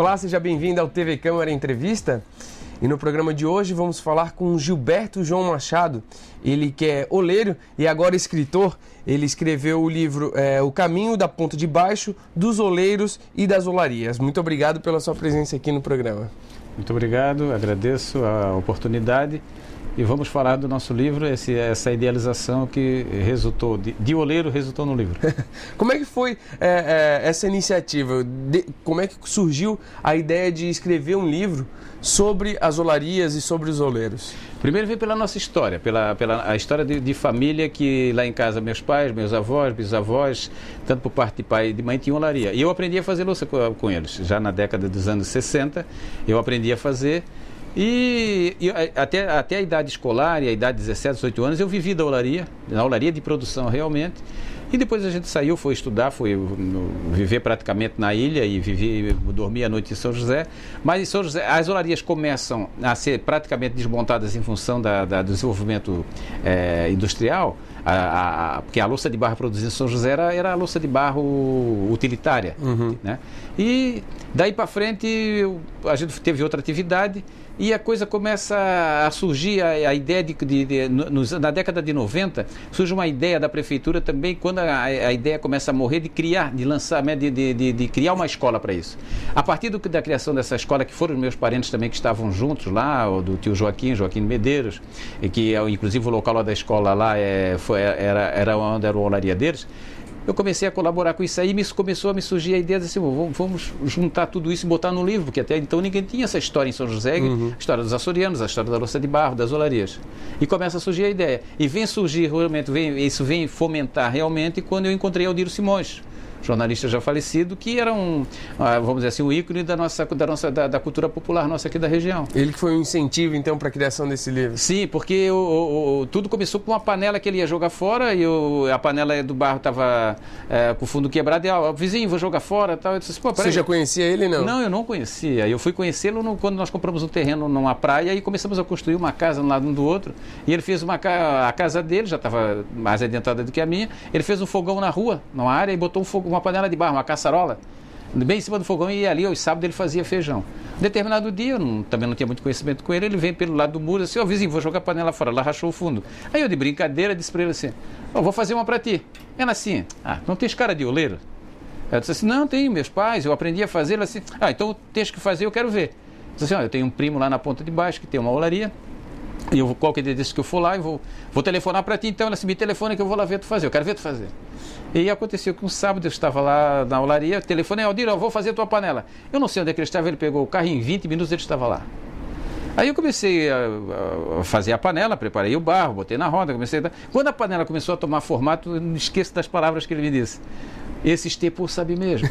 Olá, seja bem-vindo ao TV Câmara Entrevista. E no programa de hoje vamos falar com Gilberto João Machado. Ele que é oleiro e agora escritor. Ele escreveu o livro O Caminho da Ponta de Baixo, dos Oleiros e das Olarias. Muito obrigado pela sua presença aqui no programa. Muito obrigado, agradeço a oportunidade. E vamos falar do nosso livro, essa idealização que resultou, de oleiro resultou no livro. Como é que foi essa iniciativa? Como é que surgiu a ideia de escrever um livro sobre as olarias e sobre os oleiros? Primeiro veio pela nossa história, pela a história de família que lá em casa meus pais, meus avós, bisavós, tanto por parte de pai e de mãe, tinham olaria. E eu aprendi a fazer louça com eles. Já na década dos anos 60, eu aprendi a fazer. E até a idade escolar e a idade de 17, 18 anos eu vivi da olaria, na olaria de produção realmente. E depois a gente saiu, foi estudar, foi viver praticamente na ilha e dormir à noite em São José. Mas em São José as olarias começam a ser praticamente desmontadas em função do desenvolvimento industrial, porque a louça de barro produzida em São José era a louça de barro utilitária. Né? E daí para frente a gente teve outra atividade. E a coisa começa a surgir, a ideia na década de 90, surge uma ideia da prefeitura também, quando a ideia começa a morrer, de criar, de lançar, de criar uma escola para isso. A partir da criação dessa escola, que foram os meus parentes também que estavam juntos lá, do tio Joaquim Medeiros, e que inclusive o local lá da escola lá era onde era a olaria deles. Eu comecei a colaborar com isso aí e começou a me surgir a ideia de assim, vamos juntar tudo isso e botar no livro, porque até então ninguém tinha essa história em São José, a história dos açorianos, a história da louça de barro, das olarias. E começa a surgir a ideia. E vem surgir, realmente, isso vem fomentar realmente quando eu encontrei Aldiro Simões, jornalista já falecido, que era vamos dizer assim, um ícone da cultura popular nossa aqui da região. Ele que foi um incentivo, então, para a criação desse livro? Sim, porque tudo começou com uma panela que ele ia jogar fora, e a panela do barro estava com o fundo quebrado, e vizinho, vou jogar fora, tal. Eu disse, pô, você já conhecia ele, não? Não, eu não conhecia. Eu fui conhecê-lo quando nós compramos um terreno numa praia e começamos a construir uma casa um lado um do outro, e ele fez a casa dele, já estava mais adiantada do que a minha, ele fez um fogão na rua, numa área, e botou uma panela de barro, uma caçarola, bem em cima do fogão, e ali, aos sábados, ele fazia feijão. Um determinado dia, também não tinha muito conhecimento com ele, ele vem pelo lado do muro, assim, vizinho, vou jogar a panela fora, lá rachou o fundo. Aí eu, de brincadeira, disse para ele assim, vou fazer uma para ti. Ela assim, não tens cara de oleiro? Eu disse assim, não, tenho, meus pais, eu aprendi a fazer. Ela assim, então tens que fazer, eu quero ver. Eu disse assim, eu tenho um primo lá na ponta de baixo, que tem uma olaria, e qualquer dia desse que eu for lá, eu vou telefonar para ti, então ela assim, me telefona que eu vou lá ver tu fazer, eu quero ver tu fazer. E aconteceu que um sábado eu estava lá na olaria, telefonei, Aldiro, eu vou fazer a tua panela. Eu não sei onde é que ele estava, ele pegou o carro e em 20 minutos ele estava lá. Aí eu comecei a fazer a panela, preparei o barro, botei na roda, Quando a panela começou a tomar formato, eu não esqueço das palavras que ele me disse. Esse Estepô sabe mesmo.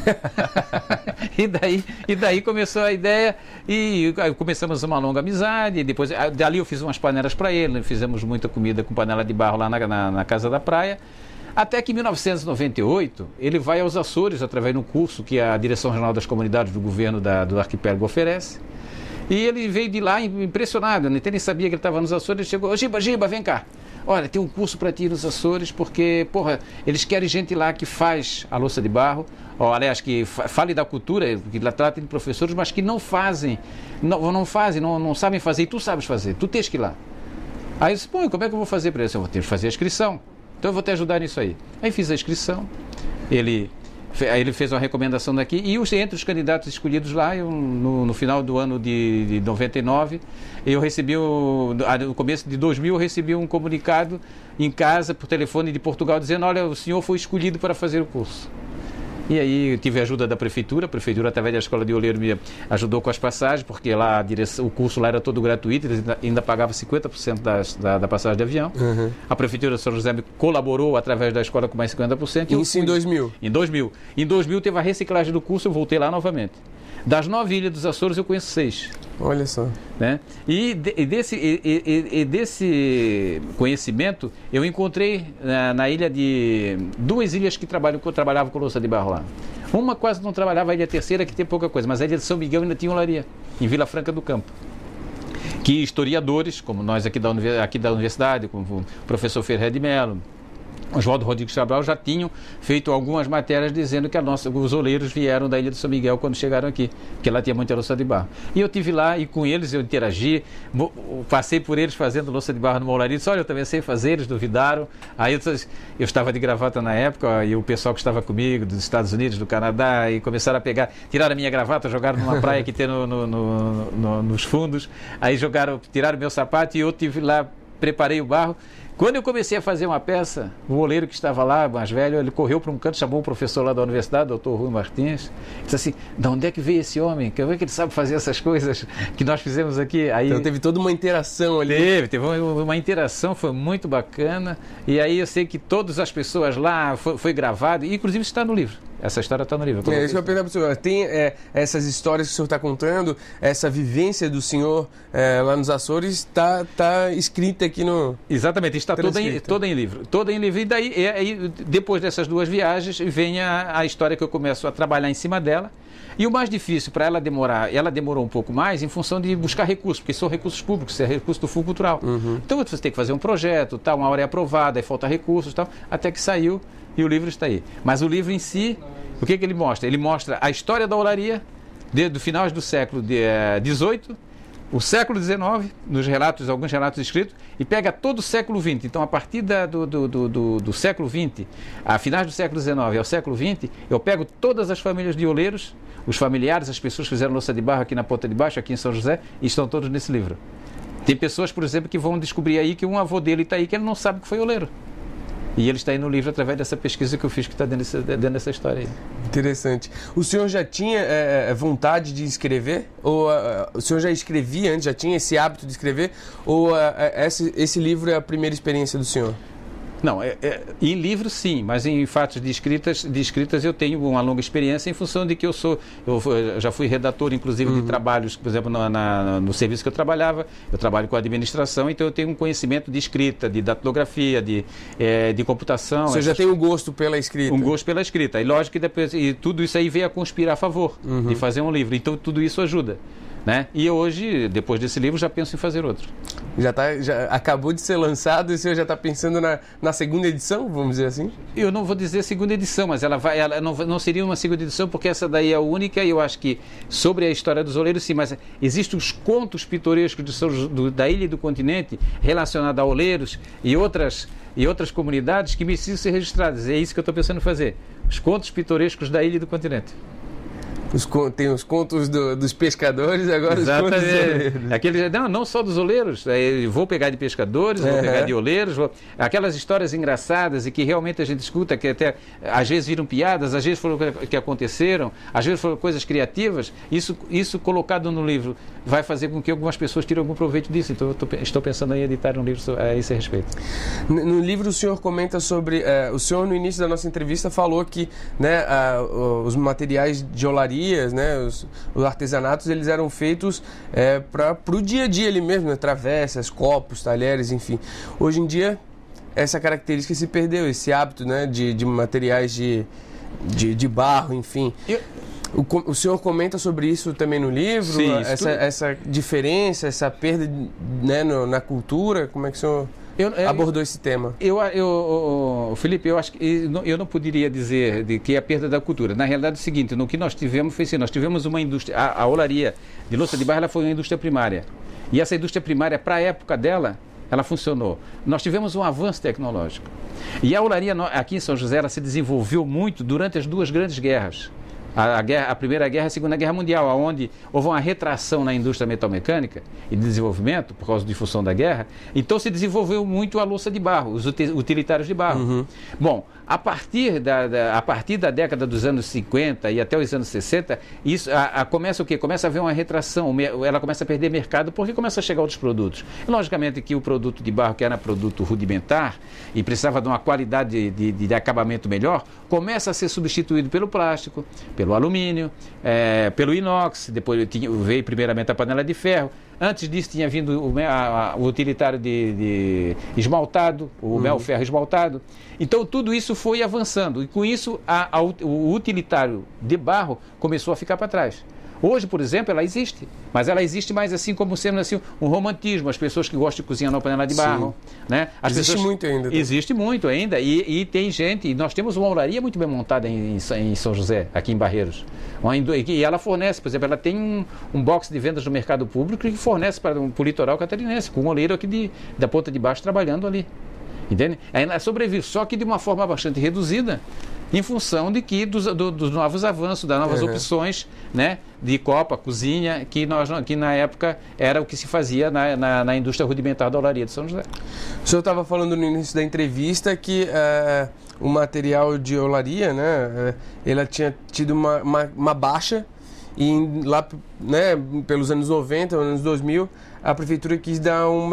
e daí começou a ideia e começamos uma longa amizade. E depois, dali eu fiz umas panelas para ele, fizemos muita comida com panela de barro lá na casa da praia. Até que em 1998 ele vai aos Açores através de um curso que a Direção Regional das Comunidades do Governo do Arquipélago oferece. E ele veio de lá impressionado, nem sabia que ele estava nos Açores. Ele chegou, Giba, vem cá. Olha, tem um curso para ti nos Açores, porque, eles querem gente lá que faz a louça de barro, aliás, que fale da cultura, que lá tratem de professores, mas que não sabem fazer, e tu sabes fazer, tu tens que ir lá. Aí eu disse, como é que eu vou fazer para isso? Eu vou ter que fazer a inscrição, então eu vou te ajudar nisso aí. Aí fiz a inscrição, ele fez uma recomendação daqui, e entre os candidatos escolhidos lá, no final do ano de 99, eu recebi, no começo de 2000, eu recebi um comunicado em casa, por telefone de Portugal, dizendo, olha, o senhor foi escolhido para fazer o curso. E aí eu tive a ajuda da prefeitura, através da Escola de Oleiro me ajudou com as passagens, porque lá o curso lá era todo gratuito, eles ainda pagavam 50% da passagem de avião. A prefeitura de São José me colaborou através da escola com mais 50%. Isso em 2000? Em 2000. Em 2000 teve a reciclagem do curso, eu voltei lá novamente. Das 9 ilhas dos Açores eu conheço 6. Olha só. Né? E desse conhecimento eu encontrei na ilha de 2 ilhas que trabalhavam com louça de barro lá. Uma quase não trabalhava, a ilha terceira que tem pouca coisa, mas a ilha de São Miguel ainda tinha olaria, em Vila Franca do Campo. Que historiadores, como nós aqui da universidade, como o professor Ferreira de Mello, Oswaldo Rodrigues Cabral já tinham feito algumas matérias dizendo que os oleiros vieram da Ilha de São Miguel quando chegaram aqui, porque lá tinha muita louça de barro. E eu estive lá e com eles eu interagi, passei por eles fazendo louça de barro numa olaria, disse, olha, eu também sei fazer, eles duvidaram. Aí eu estava de gravata na época e o pessoal que estava comigo, dos Estados Unidos, do Canadá, e começaram a tiraram a minha gravata, jogaram numa praia que tem nos fundos, aí tiraram meu sapato e eu estive lá, preparei o barro. Quando eu comecei a fazer uma peça, o oleiro que estava lá, mais velho, ele correu para um canto, chamou o professor lá da universidade, doutor Rui Martins, disse assim, de onde é que veio esse homem? Como é que ele sabe fazer essas coisas que nós fizemos aqui? Aí, então teve toda uma interação ali. Teve uma interação, foi muito bacana, e aí eu sei que todas as pessoas lá, foi gravado, e inclusive está no livro. Essa história está no livro. É isso que eu pergunto para o senhor. Tem essas histórias que o senhor está contando, essa vivência do senhor lá nos Açores, está escrita aqui no... Exatamente, está toda em livro. Toda em livro. E daí, depois dessas duas viagens, vem a história que eu começo a trabalhar em cima dela. E o mais difícil para ela demorou um pouco mais em função de buscar recursos, porque são recursos públicos, é recurso do Fundo Cultural. Uhum. Então você tem que fazer um projeto, uma hora é aprovada, aí falta recursos, até que saiu e o livro está aí. Mas o livro em si, o que ele mostra? Ele mostra a história da olaria, do final do século XVIII, o século XIX, alguns relatos escritos, e pega todo o século XX. Então, a partir do século XX, a finais do século XIX ao século XX, eu pego todas as famílias de oleiros, os familiares, as pessoas que fizeram louça de barro aqui na Ponta de Baixo, aqui em São José, e estão todos nesse livro. Tem pessoas, por exemplo, que vão descobrir aí que um avô dele está aí, que ele não sabe que foi oleiro. E ele está aí no livro através dessa pesquisa que eu fiz, que está dentro dessa história aí. Interessante. O senhor já tinha vontade de escrever? Ou o senhor já escrevia antes, já tinha esse hábito de escrever? Ou esse livro é a primeira experiência do senhor? Não, em livro sim, mas em fatos de escritas eu tenho uma longa experiência em função de que eu já fui redator, inclusive, de trabalhos, por exemplo, no serviço que eu trabalho com administração, então eu tenho um conhecimento de escrita, de datilografia, de computação. Você já tem um gosto pela escrita? Um gosto pela escrita, e lógico que depois, tudo isso aí veio a conspirar a favor de fazer um livro, então tudo isso ajuda. Né? E hoje, depois desse livro, já penso em fazer outro. Já acabou de ser lançado e o senhor já está pensando na segunda edição, vamos dizer assim? Eu não vou dizer segunda edição, mas ela não seria uma segunda edição, porque essa daí é a única, e eu acho que sobre a história dos oleiros, sim, mas existem os contos pitorescos da ilha e do continente relacionados a oleiros e outras comunidades que precisam ser registradas. É isso que eu estou pensando em fazer. Os contos pitorescos da ilha e do continente. Tem os contos dos pescadores, agora exatamente. Os contos dos oleiros. Não só dos oleiros, vou pegar de pescadores, vou pegar de oleiros, aquelas histórias engraçadas e que realmente a gente escuta, que até às vezes viram piadas, às vezes foram que aconteceram, às vezes foram coisas criativas, isso colocado no livro vai fazer com que algumas pessoas tirem algum proveito disso, então eu estou pensando em editar um livro a esse respeito. No livro o senhor comenta sobre, o senhor no início da nossa entrevista falou que, né, os materiais de olaria, né, os artesanatos, eles eram feitos para o dia a dia ali mesmo, né, travessas, copos, talheres, enfim. Hoje em dia, essa característica se perdeu, esse hábito, né, de materiais de barro, enfim. O senhor comenta sobre isso também no livro? Sim, essa diferença, essa perda, né, na cultura? Como é que o senhor abordou esse tema? Felipe, eu acho que eu não poderia dizer que é a perda da cultura. Na realidade é o seguinte, no que nós tivemos foi assim, nós tivemos uma indústria, a olaria de louça de barro, ela foi uma indústria primária. E essa indústria primária, para a época dela, ela funcionou. Nós tivemos um avanço tecnológico. E a olaria aqui em São José, ela se desenvolveu muito durante as duas grandes guerras. A Primeira Guerra e a Segunda Guerra Mundial, onde houve uma retração na indústria metalmecânica e de desenvolvimento, por causa da difusão da guerra, então se desenvolveu muito a louça de barro, os utilitários de barro. Uhum. Bom, a partir da década dos anos 50 e até os anos 60, isso começa o quê? Começa a haver uma retração, ela começa a perder mercado porque começa a chegar outros produtos. Logicamente que o produto de barro, que era produto rudimentar e precisava de uma qualidade de acabamento melhor, começa a ser substituído pelo plástico, pelo alumínio, pelo inox, depois veio primeiramente a panela de ferro. Antes disso tinha vindo o utilitário de esmaltado, o mel-ferro esmaltado. Então tudo isso foi avançando e com isso o utilitário de barro começou a ficar para trás. Hoje, por exemplo, ela existe, mas ela existe mais assim como sendo assim, um romantismo, as pessoas que gostam de cozinhar na panela de barro. Né? Existe muito ainda. Existe muito ainda, e tem gente, e nós temos uma olaria muito bem montada em São José, aqui em Barreiros. E ela fornece, por exemplo, ela tem um box de vendas no mercado público que fornece para o litoral catarinense, com um oleiro aqui da ponta de baixo trabalhando ali. Entende? Ela sobrevive, só que de uma forma bastante reduzida, em função de que dos novos avanços, das novas opções, né, de copa, cozinha, que na época era o que se fazia na indústria rudimentar da olaria de São José. O senhor estava falando no início da entrevista que o material de olaria, né, ela tinha tido uma baixa, e lá, né, pelos anos 90, anos 2000, a prefeitura quis dar um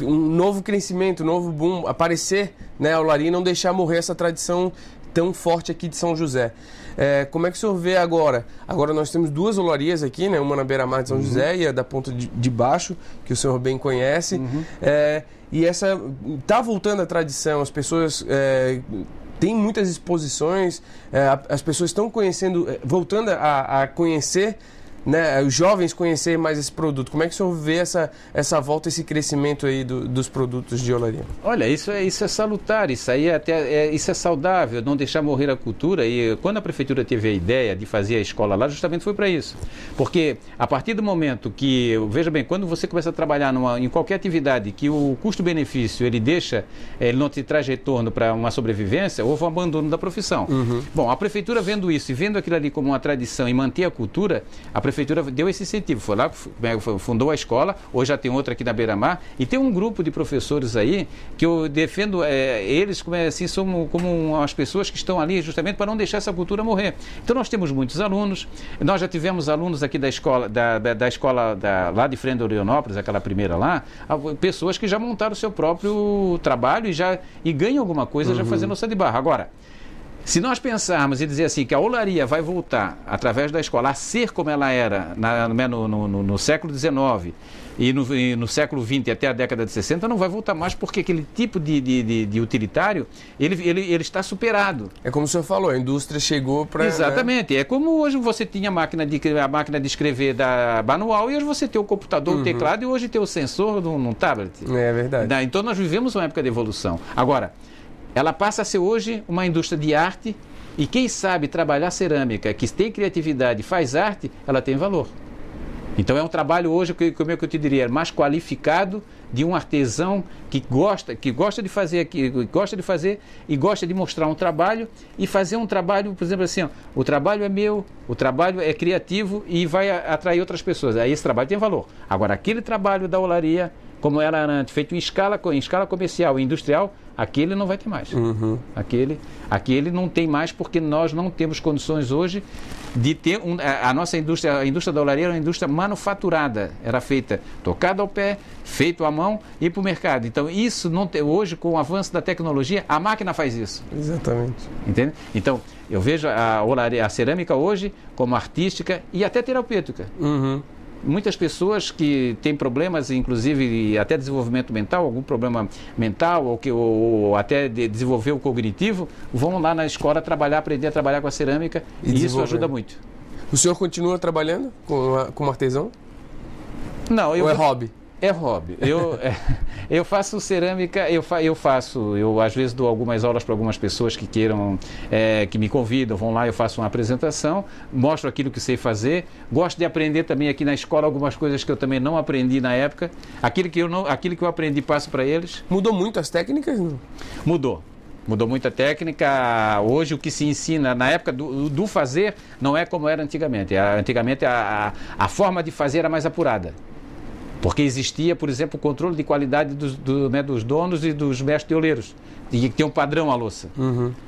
novo crescimento, um novo boom, aparecer, né, a olaria e não deixar morrer essa tradição tão forte aqui de São José. Como é que o senhor vê agora? Agora nós temos duas olarias aqui, né, uma na beira-mar de São José e a da ponta de baixo, que o senhor bem conhece. E essa está voltando à tradição, as pessoas têm muitas exposições, as pessoas estão conhecendo, voltando a conhecer, né, os jovens conhecerem mais esse produto. Como é que o senhor vê essa volta, esse crescimento aí dos produtos de olaria? Olha, isso é salutar, isso aí isso é saudável, não deixar morrer a cultura. E quando a prefeitura teve a ideia de fazer a escola lá, justamente foi para isso. Porque a partir do momento que, veja bem, quando você começa a trabalhar em qualquer atividade que o custo-benefício ele não te traz retorno para uma sobrevivência, houve um abandono da profissão. Bom, a prefeitura vendo isso e vendo aquilo ali como uma tradição e manter a cultura, a prefeitura deu esse incentivo, foi lá, fundou a escola, hoje já tem outra aqui na Beira-Mar, e tem um grupo de professores aí que eu defendo eles como as pessoas que estão ali justamente para não deixar essa cultura morrer. Então nós temos muitos alunos, nós já tivemos alunos aqui da escola, da escola lá de frente de Orionópolis, aquela primeira lá, pessoas que já montaram o seu próprio trabalho e ganham alguma coisa já fazendo ossa de barro. Agora, se nós pensarmos e dizer assim que a olaria vai voltar, através da escola, a ser como ela era no século XIX e no século XX até a década de 60, não vai voltar mais, porque aquele tipo de utilitário, ele está superado. É como o senhor falou, a indústria chegou para... Exatamente. Né? É como hoje você tinha a máquina de escrever da manual e hoje você tem o computador, o teclado e hoje tem o sensor num tablet. É verdade. Então nós vivemos uma época de evolução. Agora, ela passa a ser hoje uma indústria de arte e quem sabe trabalhar cerâmica, que tem criatividade, faz arte, ela tem valor. Então é um trabalho hoje, como é que eu te diria, mais qualificado de um artesão que gosta de fazer e gosta de mostrar um trabalho e fazer um trabalho, por exemplo assim, o trabalho é meu, o trabalho é criativo e vai atrair outras pessoas. Aí esse trabalho tem valor. Agora, aquele trabalho da olaria, como era antes, feito em escala comercial e industrial, aquele não vai ter mais. Aquele não tem mais porque nós não temos condições hoje de ter a nossa indústria, a indústria da olaria era uma indústria manufaturada, era feita tocada ao pé, feito à mão e para o mercado. Então isso não tem, hoje com o avanço da tecnologia, a máquina faz isso. Exatamente. Entende? Então eu vejo a cerâmica hoje como artística e até terapêutica. Muitas pessoas que têm problemas, inclusive até desenvolvimento mental, algum problema mental ou até desenvolver o cognitivo, vão lá na escola aprender a trabalhar com a cerâmica e isso ajuda muito. O senhor continua trabalhando como artesão? Não, ou é hobby? É hobby. Eu faço cerâmica, eu às vezes dou algumas aulas para algumas pessoas que queiram, que me convidam, vão lá, eu faço uma apresentação, mostro aquilo que sei fazer, gosto de aprender também aqui na escola algumas coisas que eu também não aprendi na época, aquilo que eu aprendi passo para eles. Mudou muito as técnicas? Não? Mudou muito a técnica. Hoje o que se ensina na época do fazer não é como era antigamente. Antigamente a forma de fazer era mais apurada. Porque existia, por exemplo, o controle de qualidade dos donos e dos mestres de oleiros. Tinha que ter um padrão a louça.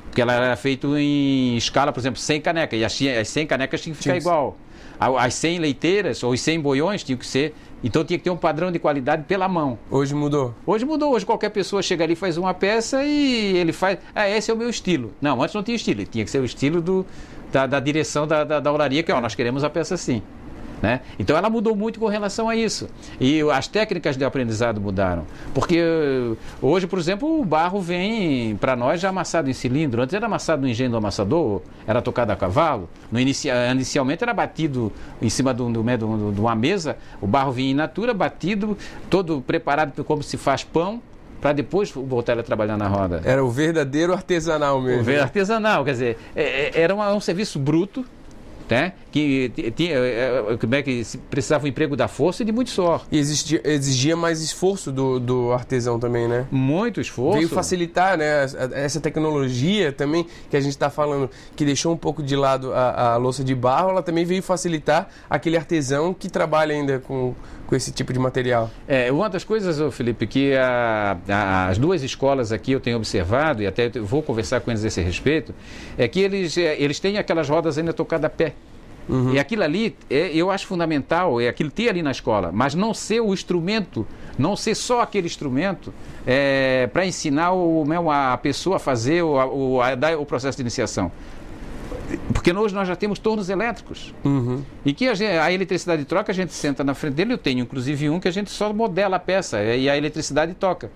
Porque ela era feita em escala, por exemplo, 100 canecas. E as 100 canecas tinham que ficar igual. As 100 leiteiras ou os 100 boiões tinham que ser... Então tinha que ter um padrão de qualidade pela mão. Hoje mudou? Hoje mudou. Hoje qualquer pessoa chega ali e faz uma peça e ele faz... esse é o meu estilo. Não, antes não tinha estilo. Tinha que ser o estilo da direção da olaria, que nós queremos a peça assim. né? Então ela mudou muito com relação a isso. E as técnicas de aprendizado mudaram. Porque hoje, por exemplo, o barro vem para nós já amassado em cilindro. Antes era amassado no engenho do amassador, era tocado a cavalo. Inicialmente era batido em cima de uma mesa, o barro vinha in natura, batido, todo preparado como se faz pão, para depois voltar a trabalhar na roda. Era o verdadeiro artesanal mesmo. O verdadeiro artesanal, quer dizer, era um serviço bruto, né? Que precisava um emprego da força e de muito suor. E exigia mais esforço do artesão também, né? Muito esforço. Veio facilitar, né? Essa tecnologia também que a gente está falando, que deixou um pouco de lado a louça de barro, ela também veio facilitar aquele artesão que trabalha ainda com esse tipo de material. Uma das coisas, Felipe, que as duas escolas aqui eu tenho observado, e até vou conversar com eles a esse respeito, é que eles têm aquelas rodas ainda tocadas a pé. Uhum. E aquilo ali, eu acho fundamental, aquilo ter ali na escola, mas não ser o instrumento, não ser só aquele instrumento para ensinar a pessoa a fazer o processo de iniciação. Porque hoje nós já temos tornos elétricos. Uhum. E que a eletricidade troca, a gente senta na frente dele, eu tenho inclusive um que a gente só modela a peça e a eletricidade toca.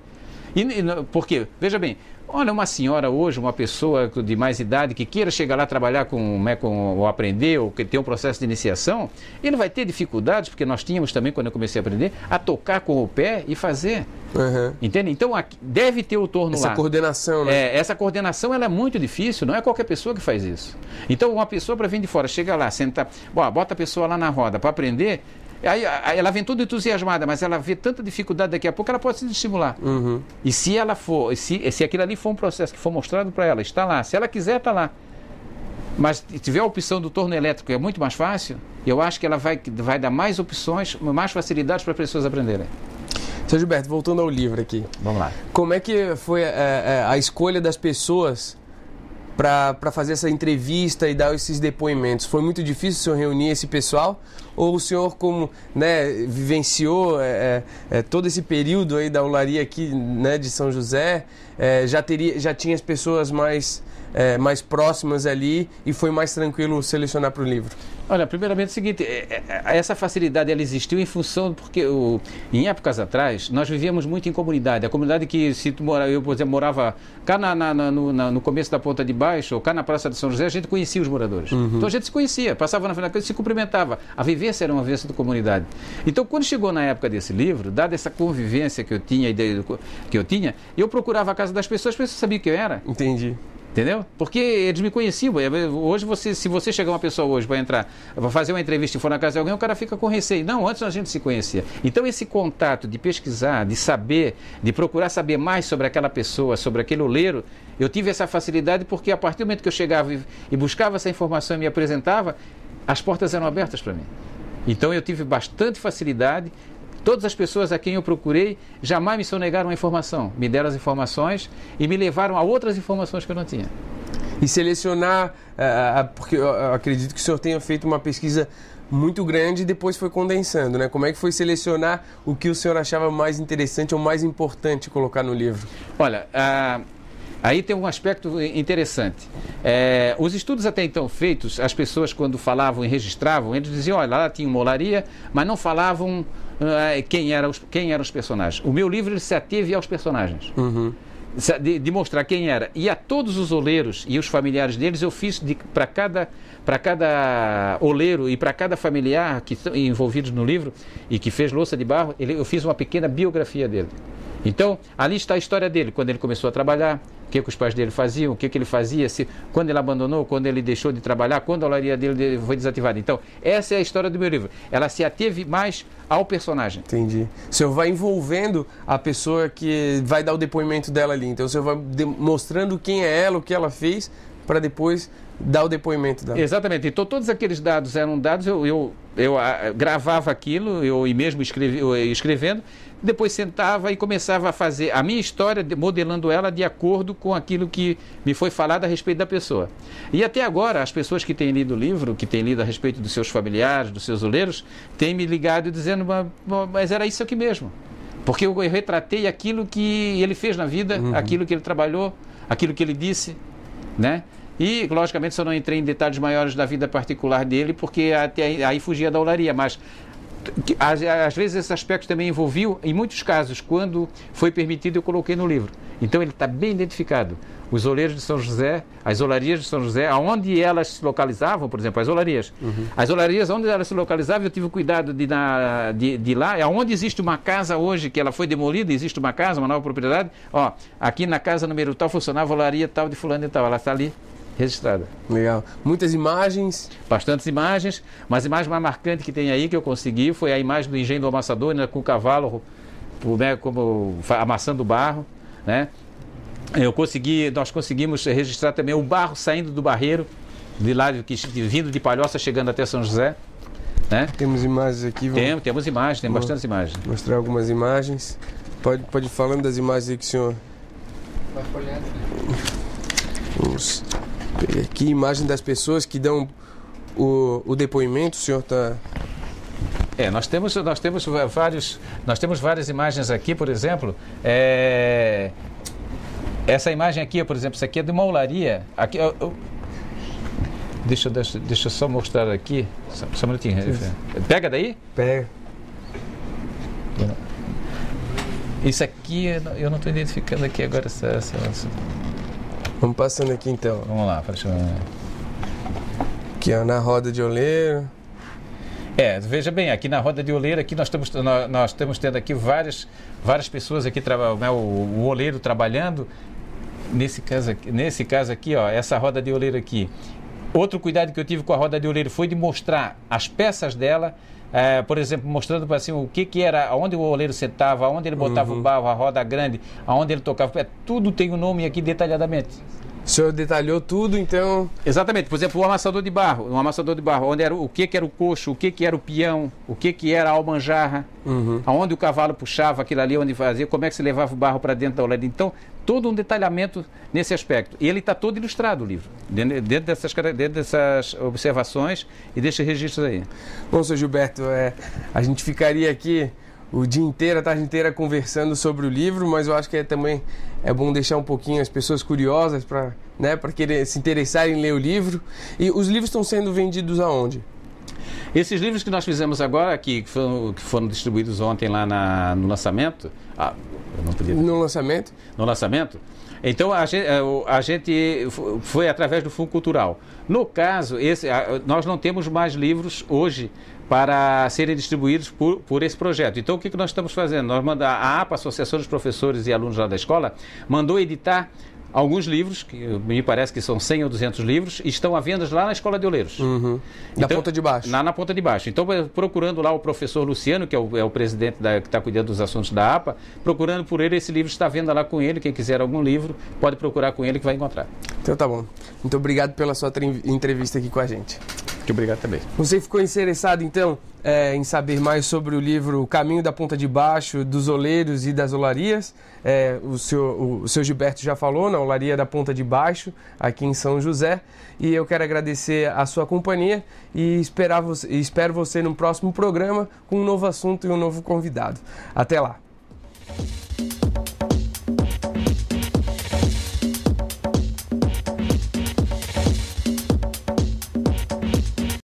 Por quê? Veja bem, olha, uma senhora hoje, uma pessoa de mais idade que queira chegar lá trabalhar ou aprender, ou que tem um processo de iniciação, ele vai ter dificuldades, porque nós tínhamos também, quando eu comecei a aprender, a tocar com o pé e fazer. Uhum. Entende? Então, deve ter o torno lá. Essa coordenação, né? Essa coordenação ela é muito difícil, não é qualquer pessoa que faz isso. Então, uma pessoa para vir de fora, chega lá, senta, bota a pessoa lá na roda para aprender. Aí ela vem toda entusiasmada, mas ela vê tanta dificuldade daqui a pouco, ela pode se estimular. Uhum. E se ela for, se aquilo ali for um processo que for mostrado para ela, está lá. Se ela quiser, está lá. Mas se tiver a opção do torno elétrico, é muito mais fácil, eu acho que ela vai dar mais opções, mais facilidades para as pessoas aprenderem. Seu Gilberto, voltando ao livro aqui. Vamos lá. Como é que foi a escolha das pessoas para fazer essa entrevista e dar esses depoimentos? Foi muito difícil o senhor reunir esse pessoal? Ou o senhor, como, né, vivenciou todo esse período aí da olaria aqui, né, de São José, já tinha as pessoas mais próximas ali e foi mais tranquilo selecionar para o livro? Olha, primeiramente é o seguinte, essa facilidade ela existiu em função, porque em épocas atrás nós vivíamos muito em comunidade. A comunidade que, eu, por exemplo, morava cá no começo da Ponta de Baixo, ou cá na Praça de São José, a gente conhecia os moradores. Uhum. Então a gente se conhecia, passava na frente da coisa e se cumprimentava. A vivência era uma vivência da comunidade. Então quando chegou na época desse livro, dada essa convivência que eu tinha, eu procurava a casa das pessoas, as pessoas sabiam quem eu era. Entendi. Entendeu? Porque eles me conheciam. Hoje, se você chegar uma pessoa hoje para fazer uma entrevista e for na casa de alguém, o cara fica com receio. Não, antes a gente se conhecia. Então, esse contato de pesquisar, de saber, de procurar saber mais sobre aquela pessoa, sobre aquele oleiro, eu tive essa facilidade porque a partir do momento que eu chegava e buscava essa informação e me apresentava, as portas eram abertas para mim. Então, eu tive bastante facilidade. Todas as pessoas a quem eu procurei jamais me sonegaram a informação, me deram as informações e me levaram a outras informações que eu não tinha. E selecionar, porque eu acredito que o senhor tenha feito uma pesquisa muito grande e depois foi condensando, né? Como é que foi selecionar o que o senhor achava mais interessante ou mais importante colocar no livro? Olha, aí tem um aspecto interessante. Os estudos até então feitos, as pessoas quando falavam e registravam, eles diziam, olha, lá tinha uma olaria, mas não falavam quem eram os personagens. O meu livro ele se ateve aos personagens. Uhum. De mostrar quem era. E a todos os oleiros e os familiares deles, eu fiz para cada oleiro e para cada familiar que estão envolvidos no livro e que fez louça de barro, eu fiz uma pequena biografia dele. Então, ali está a história dele, quando ele começou a trabalhar, o que os pais dele faziam, o que ele fazia, quando ele abandonou, quando ele deixou de trabalhar, quando a olaria dele foi desativada. Então, essa é a história do meu livro. Ela se ateve mais ao personagem. Entendi. O senhor vai envolvendo a pessoa que vai dar o depoimento dela ali. Então, o senhor vai mostrando quem é ela, o que ela fez, para depois dar o depoimento dela. Exatamente. Então, todos aqueles dados eram dados, eu gravava aquilo, e mesmo escrevendo, depois sentava e começava a fazer a minha história, modelando ela de acordo com aquilo que me foi falado a respeito da pessoa. E até agora, as pessoas que têm lido o livro, que têm lido a respeito dos seus familiares, dos seus oleiros, têm me ligado dizendo, mas era isso aqui mesmo. Porque eu retratei aquilo que ele fez na vida, uhum, aquilo que ele trabalhou, aquilo que ele disse, né? E, logicamente, só não entrei em detalhes maiores da vida particular dele, porque até aí fugia da olaria, mas às vezes esse aspecto também envolviu, em muitos casos, quando foi permitido, eu coloquei no livro. Então ele está bem identificado. Os oleiros de São José, as olarias de São José, aonde elas se localizavam, por exemplo, as olarias. As olarias, onde elas se localizavam, eu tive o cuidado de lá, é onde existe uma casa hoje, que ela foi demolida, existe uma casa, uma nova propriedade. Ó, aqui na casa número tal funcionava a olaria tal de fulano e tal, ela está ali registrada. Legal. Muitas imagens. Bastantes imagens, mas a imagem mais marcante que tem aí, que eu consegui, foi a imagem do engenho do amassador, né, com o cavalo, né, como amassando barro, né? Nós conseguimos registrar também o barro saindo do barreiro, de lá, vindo de Palhoça, chegando até São José, né? Temos imagens aqui. Temos imagens, tem bastantes imagens. Mostrar algumas imagens. Pode ir falando das imagens aí que o senhor... Vai folhando. Vamos pegar aqui, imagem das pessoas que dão o depoimento, o senhor está... Nós temos várias imagens aqui, por exemplo, essa imagem aqui, por exemplo, isso aqui é de uma olaria. Aqui, deixa eu só mostrar aqui, só um minutinho. Pega daí? Pega. Isso aqui, eu não estou identificando aqui agora essa... Vamos passando aqui então. Vamos lá, aqui ó, na roda de oleiro. Veja bem, aqui na roda de oleiro, aqui nós estamos tendo aqui várias pessoas aqui, o oleiro trabalhando. Nesse caso aqui, ó, essa roda de oleiro aqui. Outro cuidado que eu tive com a roda de oleiro foi de mostrar as peças dela, por exemplo, mostrando para assim, o que era, onde o oleiro sentava, onde ele botava o barro, a roda grande, aonde ele tocava, tudo tem o nome aqui detalhadamente. O senhor detalhou tudo, então... Exatamente. Por exemplo, um amassador de barro, onde era o que era o coxo, o que era o peão, o que era a almanjarra, aonde o cavalo puxava aquilo ali, onde fazia, como é que se levava o barro para dentro da olaria. Então, todo um detalhamento nesse aspecto. E ele está todo ilustrado, o livro, dentro dessas observações e desses registros aí. Bom, senhor Gilberto, a gente ficaria aqui o dia inteiro, a tarde inteira conversando sobre o livro, mas eu acho que também é bom deixar um pouquinho as pessoas curiosas para querer se interessarem em ler o livro. E os livros estão sendo vendidos aonde? Esses livros que nós fizemos agora, que foram distribuídos ontem lá no lançamento... eu não podia... No lançamento? No lançamento. Então, a gente foi através do Fundo Cultural. No caso, nós não temos mais livros hoje para serem distribuídos por esse projeto. Então, o que nós estamos fazendo? A APA, Associação dos Professores e Alunos lá da escola, mandou editar alguns livros, que me parece que são 100 ou 200 livros, e estão à venda lá na Escola de Oleiros. Na ponta de baixo. Na ponta de baixo. Então, procurando lá o professor Luciano, que é o presidente que está cuidando dos assuntos da APA, procurando por ele, esse livro está à venda lá com ele. Quem quiser algum livro, pode procurar com ele que vai encontrar. Então tá bom. Muito obrigado pela sua entrevista aqui com a gente. Muito obrigado também. Você ficou interessado, então, em saber mais sobre o livro O Caminho da Ponta de Baixo, dos Oleiros e das Olarias? O seu Gilberto já falou, na Olaria da Ponta de Baixo, aqui em São José. E eu quero agradecer a sua companhia e espero você no próximo programa com um novo assunto e um novo convidado. Até lá!